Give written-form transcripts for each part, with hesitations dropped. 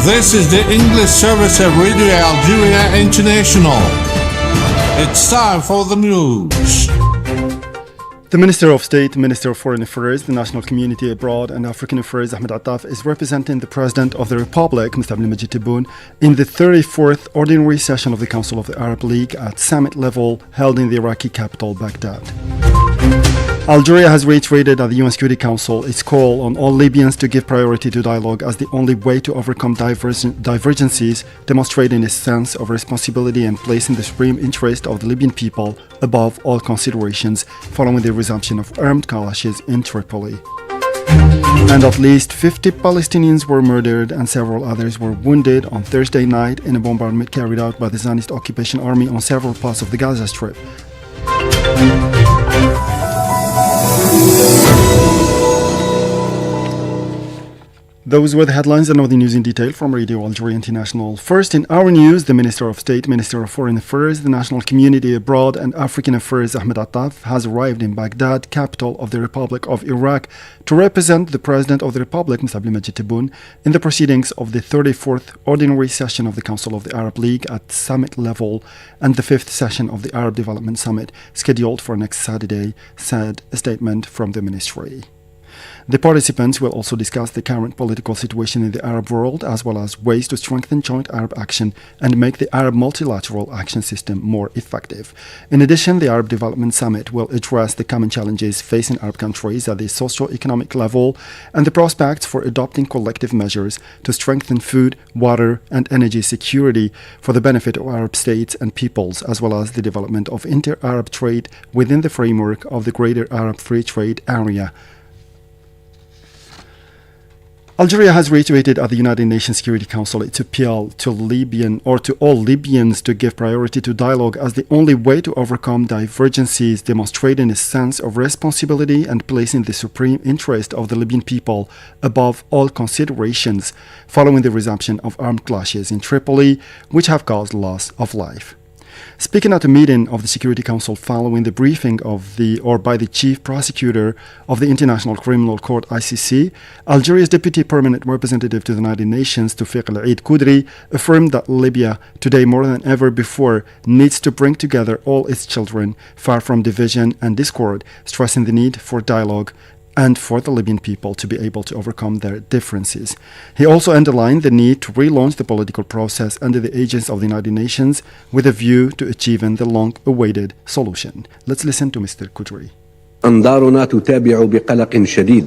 This is the English service of Radio Algeria International. It's time for the news. The Minister of State, Minister of Foreign Affairs, the National Community Abroad and African Affairs, aathe, is representing the President of the Republic, Mr. Abdelmajid Tebboune, in the 34th Ordinary Session of the Council of the Arab League at summit level held in the Iraqi capital, Baghdad. Algeria has reiterated at the UN Security Council its call on all Libyans to give priority to dialogue as the only way to overcome divergences, demonstrating a sense of responsibility and placing the supreme interest of the Libyan people above all considerations following the resumption of armed clashes in Tripoli. And at least 50 Palestinians were murdered and several others were wounded on Thursday night in a bombardment carried out by the Zionist occupation army on several parts of the Gaza Strip. Those were the headlines, and now the news in detail from Radio Algeria International. First, in our news, the Minister of State, Minister of Foreign Affairs, the National Community Abroad and African Affairs, aathe, has arrived in Baghdad, capital of the Republic of Iraq, to represent the President of the Republic, Mr. Abdelmajid Tebboune, in the proceedings of the 34th Ordinary Session of the Council of the Arab League at summit level and the 5th session of the Arab Development Summit, scheduled for next Saturday, said a statement from the ministry. The participants will also discuss the current political situation in the Arab world, as well as ways to strengthen joint Arab action and make the Arab multilateral action system more effective. In addition, the Arab Development Summit will address the common challenges facing Arab countries at the socio-economic level and the prospects for adopting collective measures to strengthen food, water, and energy security for the benefit of Arab states and peoples, as well as the development of inter-Arab trade within the framework of the Greater Arab Free Trade Area. Algeria has reiterated at the United Nations Security Council its appeal to all Libyans to give priority to dialogue as the only way to overcome divergences, demonstrating a sense of responsibility and placing the supreme interest of the Libyan people above all considerations following the resumption of armed clashes in Tripoli, which have caused loss of life. Speaking at a meeting of the Security Council following the briefing by the Chief Prosecutor of the International Criminal Court (ICC), Algeria's Deputy Permanent Representative to the United Nations, Toufiq El-Eid Koudri, affirmed that Libya, today more than ever before, needs to bring together all its children, far from division and discord, stressing the need for dialogue and for the Libyan people to be able to overcome their differences. He also underlined the need to relaunch the political process under the aegis of the United Nations with a view to achieving the long-awaited solution. Let's listen to Mr. Koudri.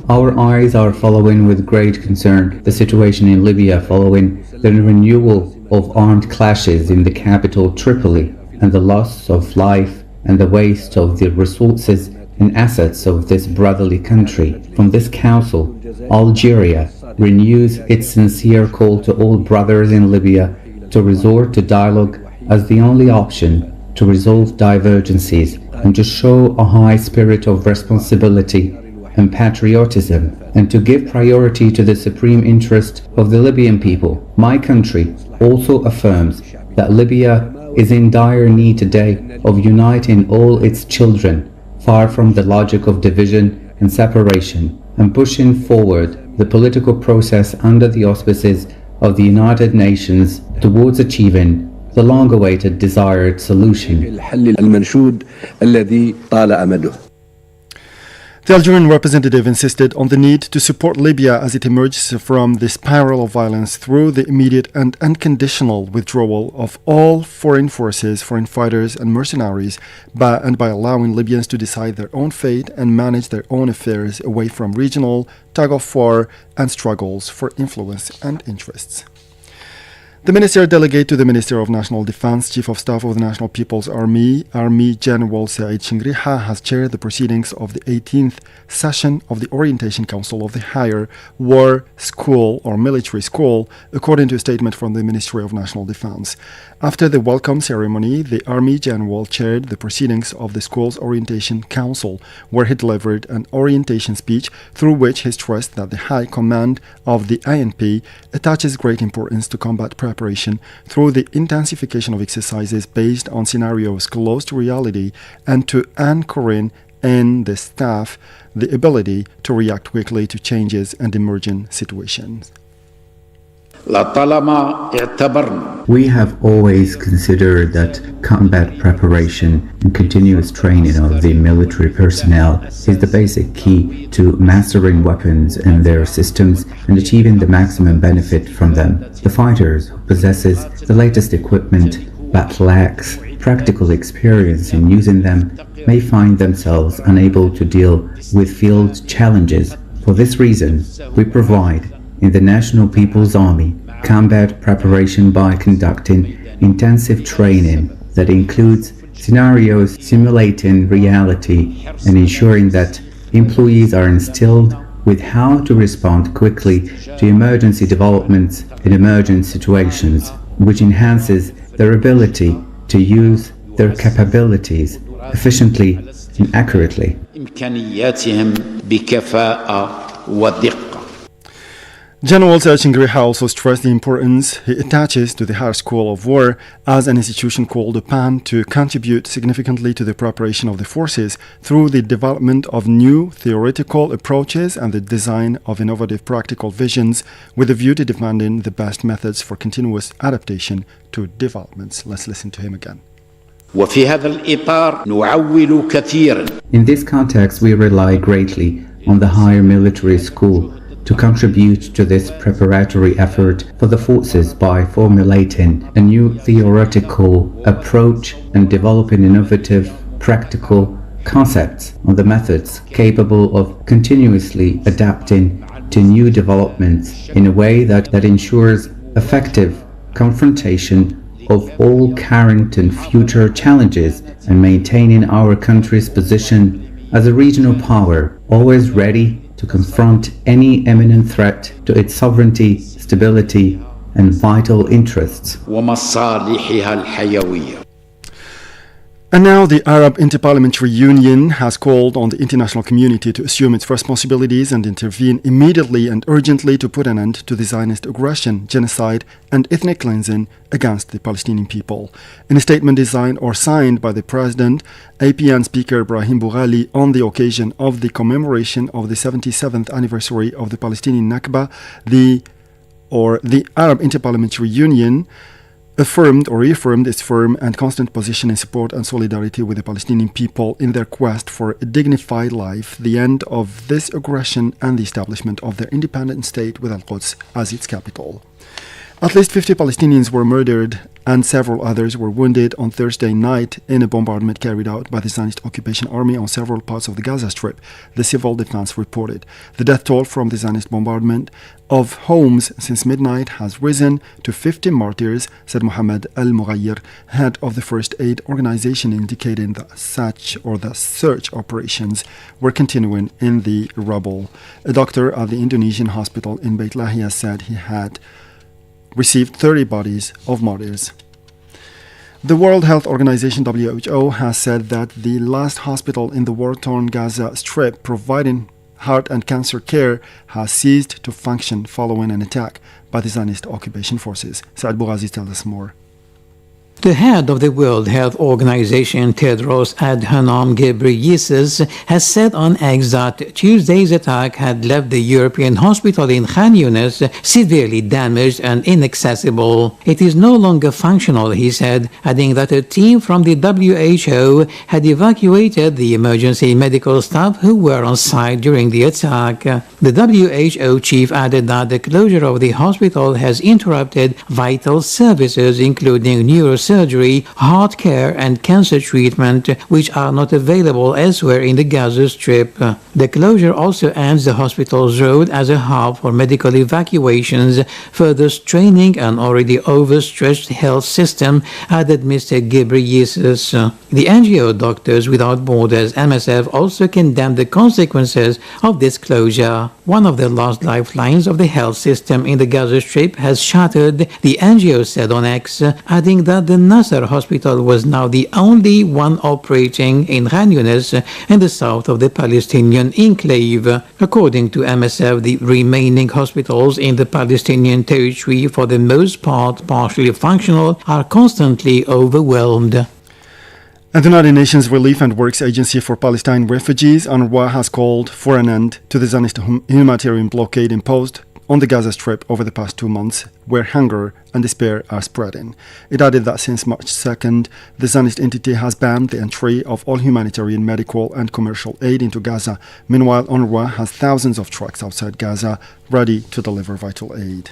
Our eyes are following with great concern the situation in Libya following the renewal of armed clashes in the capital Tripoli and the loss of life and the waste of the resources and assets of this brotherly country. From this council, Algeria renews its sincere call to all brothers in Libya to resort to dialogue as the only option to resolve divergences and to show a high spirit of responsibility and patriotism, and to give priority to the supreme interest of the Libyan people. My country also affirms that Libya is in dire need today of uniting all its children, far from the logic of division and separation, and pushing forward the political process under the auspices of the United Nations towards achieving the long-awaited desired solution. The Algerian representative insisted on the need to support Libya as it emerges from the spiral of violence through the immediate and unconditional withdrawal of all foreign forces, foreign fighters and mercenaries, by allowing Libyans to decide their own fate and manage their own affairs away from regional tug-of-war and struggles for influence and interests. The Minister Delegate to the Minister of National Defense, Chief of Staff of the National People's Army, Army General Saeed Shingriha, has chaired the proceedings of the 18th session of the Orientation Council of the Higher War School or Military School, according to a statement from the Ministry of National Defense. After the welcome ceremony, the Army General chaired the proceedings of the school's Orientation Council, where he delivered an orientation speech through which he stressed that the High Command of the INP attaches great importance to combat preparation through the intensification of exercises based on scenarios close to reality and to anchoring in the staff the ability to react quickly to changes and emerging situations. لطالما اعتبرنا We have always considered that combat preparation and continuous training of the military personnel is the basic key to mastering weapons and their systems and achieving the maximum benefit from them. The fighters who possesses the latest equipment but lacks practical experience in using them may find themselves unable to deal with field challenges. For this reason, we provide in the National People's Army combat preparation by conducting intensive training that includes scenarios simulating reality and ensuring that employees are instilled with how to respond quickly to emergency developments in emergent situations, which enhances their ability to use their capabilities efficiently and accurately. إمكانياتهم بكفاءة ودقة. General Chingriha also stressed the importance he attaches to the Higher School of War as an institution called upon to contribute significantly to the preparation of the forces through the development of new theoretical approaches and the design of innovative practical visions with a view to demanding the best methods for continuous adaptation to developments. Let's listen to him again. وفي هذا الإطار نعول كثيرا. In this context, we rely greatly on the higher military school to contribute to this preparatory effort for the forces by formulating a new theoretical approach and developing innovative practical concepts on the methods capable of continuously adapting to new developments in a way that ensures effective confrontation of all current and future challenges and maintaining our country's position as a regional power, always ready to confront any imminent threat to its sovereignty, stability, and vital interests. ومصالحها الحيوية. And now the Arab Interparliamentary Union has called on the international community to assume its responsibilities and intervene immediately and urgently to put an end to the Zionist aggression, genocide, and ethnic cleansing against the Palestinian people. In a statement designed or signed by the President, APN Speaker Brahim Boughali on the occasion of the commemoration of the 77th anniversary of the Palestinian Nakba, the Arab Interparliamentary Union affirmed or reaffirmed its firm and constant position in support and solidarity with the Palestinian people in their quest for a dignified life, the end of this aggression, and the establishment of their independent state with Al-Quds as its capital. At least 50 Palestinians were murdered and several others were wounded on Thursday night in a bombardment carried out by the Zionist occupation army on several parts of the Gaza Strip, the civil defense reported. The death toll from the Zionist bombardment of homes since midnight has risen to 50 martyrs, said Mohammed Al-Mughayir, head of the First Aid Organization, indicating that the search operations were continuing in the rubble. A doctor at the Indonesian hospital in Beit Lahia said he had received 30 bodies of martyrs. The World Health Organization WHO has said that the last hospital in the war-torn Gaza Strip providing heart and cancer care has ceased to function following an attack by the Zionist occupation forces. Saad Bougazi tells us more. The head of the World Health Organization, Tedros Adhanom Ghebreyesus, has said on X that Tuesday's attack had left the European hospital in Khan Yunis severely damaged and inaccessible. It is no longer functional, he said, adding that a team from the WHO had evacuated the emergency medical staff who were on site during the attack. The WHO chief added that the closure of the hospital has interrupted vital services including neurosurgery, heart care and cancer treatment, which are not available elsewhere in the Gaza Strip. The closure also ends the hospital's role as a hub for medical evacuations, further straining an already overstretched health system, added Mr. Ghebreyesus. The NGO Doctors Without Borders, MSF, also condemned the consequences of this closure. One of the last lifelines of the health system in the Gaza Strip has shattered, the NGO said on X, adding that the Nasser hospital was now the only one operating in Khan Yunis in the south of the Palestinian enclave. According to MSF, the remaining hospitals in the Palestinian territory, for the most part partially functional, are constantly overwhelmed. And the United Nations Relief and Works Agency for Palestine Refugees, UNRWA, has called for an end to the Zionist humanitarian blockade imposed on the Gaza Strip over the past 2 months, where hunger and despair are spreading. It added that since March 2nd, the Zionist entity has banned the entry of all humanitarian, medical, and commercial aid into Gaza. Meanwhile, UNRWA has thousands of trucks outside Gaza ready to deliver vital aid.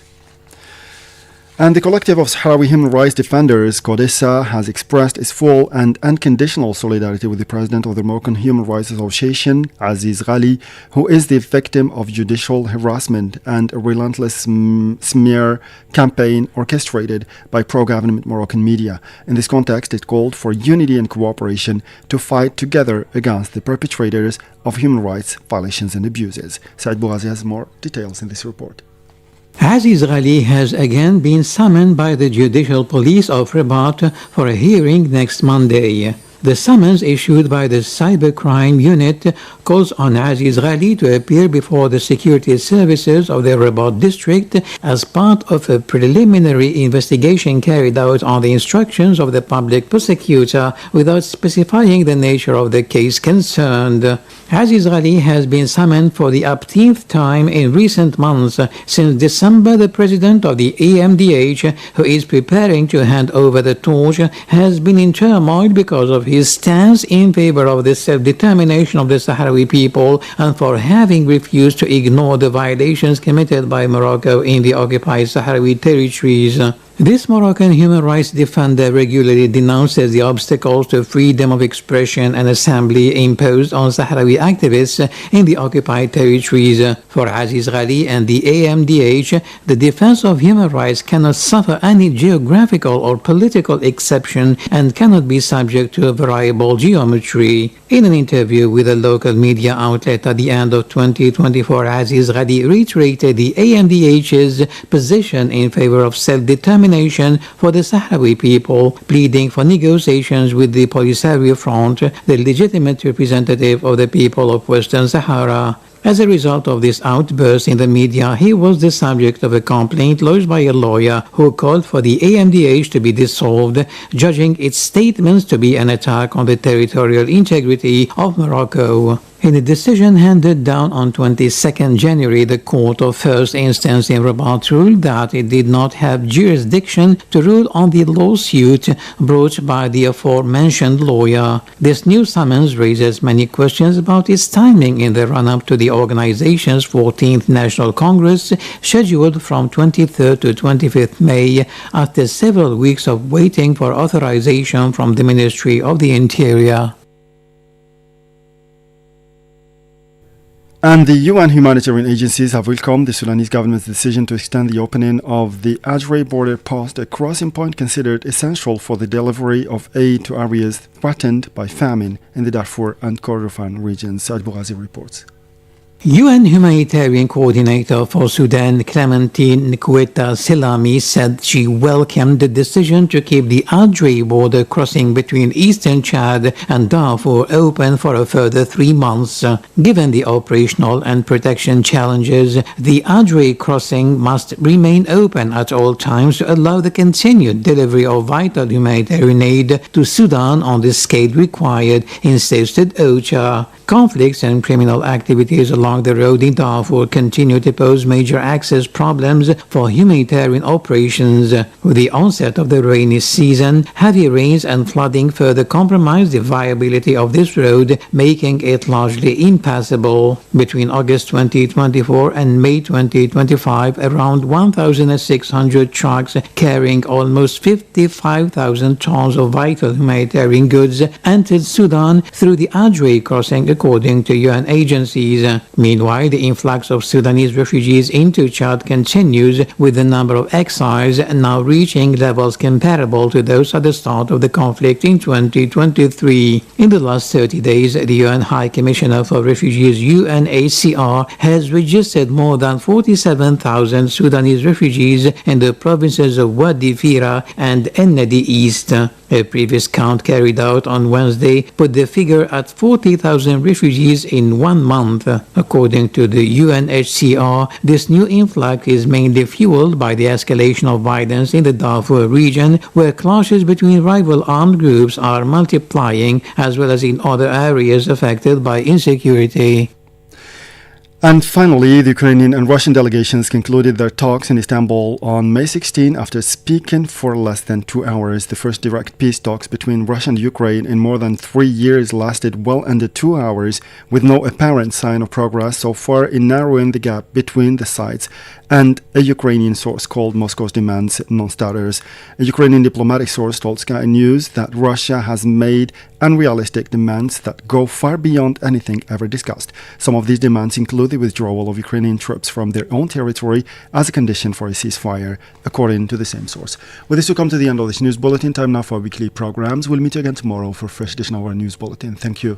And the collective of Sahrawi human rights defenders, eathe, has expressed its full and unconditional solidarity with the president of the Moroccan Human Rights Association, Aziz Ghali, who is the victim of judicial harassment and a relentless smear campaign orchestrated by pro-government Moroccan media. In this context, it called for unity and cooperation to fight together against the perpetrators of human rights violations and abuses. Saad Bougazi has more details in this report. Aziz Ghali has again been summoned by the Judicial Police of Rabat for a hearing next Monday. The summons issued by the Cybercrime Unit calls on Aziz Ghali to appear before the security services of the Rabat district as part of a preliminary investigation carried out on the instructions of the public prosecutor without specifying the nature of the case concerned. Aziz Ghali has been summoned for the upteenth time in recent months. Since December, the president of the AMDH, who is preparing to hand over the torch, has been in turmoil because of his stance in favor of the self-determination of the Sahrawi people and for having refused to ignore the violations committed by Morocco in the occupied Sahrawi territories. This Moroccan human rights defender regularly denounces the obstacles to freedom of expression and assembly imposed on Sahrawi activists in the occupied territories. For Aziz Ghali and the AMDH, the defense of human rights cannot suffer any geographical or political exception and cannot be subject to a variable geometry. In an interview with a local media outlet at the end of 2024, Aziz Ghali reiterated the AMDH's position in favor of self-determination for the Sahrawi people, pleading for negotiations with the Polisario Front, the legitimate representative of the people of Western Sahara. As a result of this outburst in the media, he was the subject of a complaint lodged by a lawyer who called for the AMDH to be dissolved, judging its statements to be an attack on the territorial integrity of Morocco. In a decision handed down on 22nd January, the Court of First Instance in Rabat ruled that it did not have jurisdiction to rule on the lawsuit brought by the aforementioned lawyer. This new summons raises many questions about its timing in the run-up to the organization's 14th National Congress, scheduled from 23rd to 25th May, after several weeks of waiting for authorization from the Ministry of the Interior. And the UN humanitarian agencies have welcomed the Sudanese government's decision to extend the opening of the Adrae border post, a crossing point considered essential for the delivery of aid to areas threatened by famine in the Darfur and Kordofan regions. Saad Bougazi reports. UN Humanitarian Coordinator for Sudan, Clementine Nkweta Selami, said she welcomed the decision to keep the Adrae border crossing between eastern Chad and Darfur open for a further 3 months. Given the operational and protection challenges, the Adrae crossing must remain open at all times to allow the continued delivery of vital humanitarian aid to Sudan on the scale required, insisted OCHA. Conflicts and criminal activities along the road in Darfur continue to pose major access problems for humanitarian operations. With the onset of the rainy season, heavy rains and flooding further compromise the viability of this road, making it largely impassable. Between August 2024 and May 2025, around 1,600 trucks carrying almost 55,000 tons of vital humanitarian goods entered Sudan through the Adrae crossing, according to UN agencies. Meanwhile, the influx of Sudanese refugees into Chad continues, with the number of exiles now reaching levels comparable to those at the start of the conflict in 2023. In the last 30 days, the UN High Commissioner for Refugees UNHCR has registered more than 47,000 Sudanese refugees in the provinces of Wadi Fira and Ennedi East. A previous count carried out on Wednesday put the figure at 40,000 refugees in 1 month. According to the UNHCR, this new influx is mainly fueled by the escalation of violence in the Darfur region, where clashes between rival armed groups are multiplying, as well as in other areas affected by insecurity. And finally, the Ukrainian and Russian delegations concluded their talks in Istanbul on May 16 after speaking for less than 2 hours. The first direct peace talks between Russia and Ukraine in more than 3 years lasted well under 2 hours, with no apparent sign of progress so far in narrowing the gap between the sides, and a Ukrainian source called Moscow's demands non-starters. A Ukrainian diplomatic source told Sky News that Russia has made unrealistic demands that go far beyond anything ever discussed. Some of these demands include the withdrawal of Ukrainian troops from their own territory as a condition for a ceasefire, according to the same source. With this, we come to the end of this news bulletin. Time now for our weekly programs. We'll meet you again tomorrow for a fresh edition of our news bulletin. Thank you.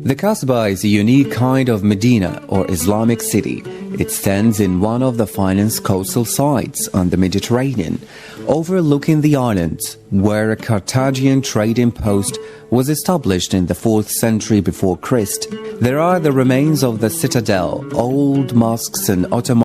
The Kasbah is a unique kind of Medina or Islamic city. It stands in one of the finest coastal sites on the Mediterranean, overlooking the islands, where a Carthaginian trading post was established in the 4th century before Christ. There are the remains of the citadel, old mosques and Ottoman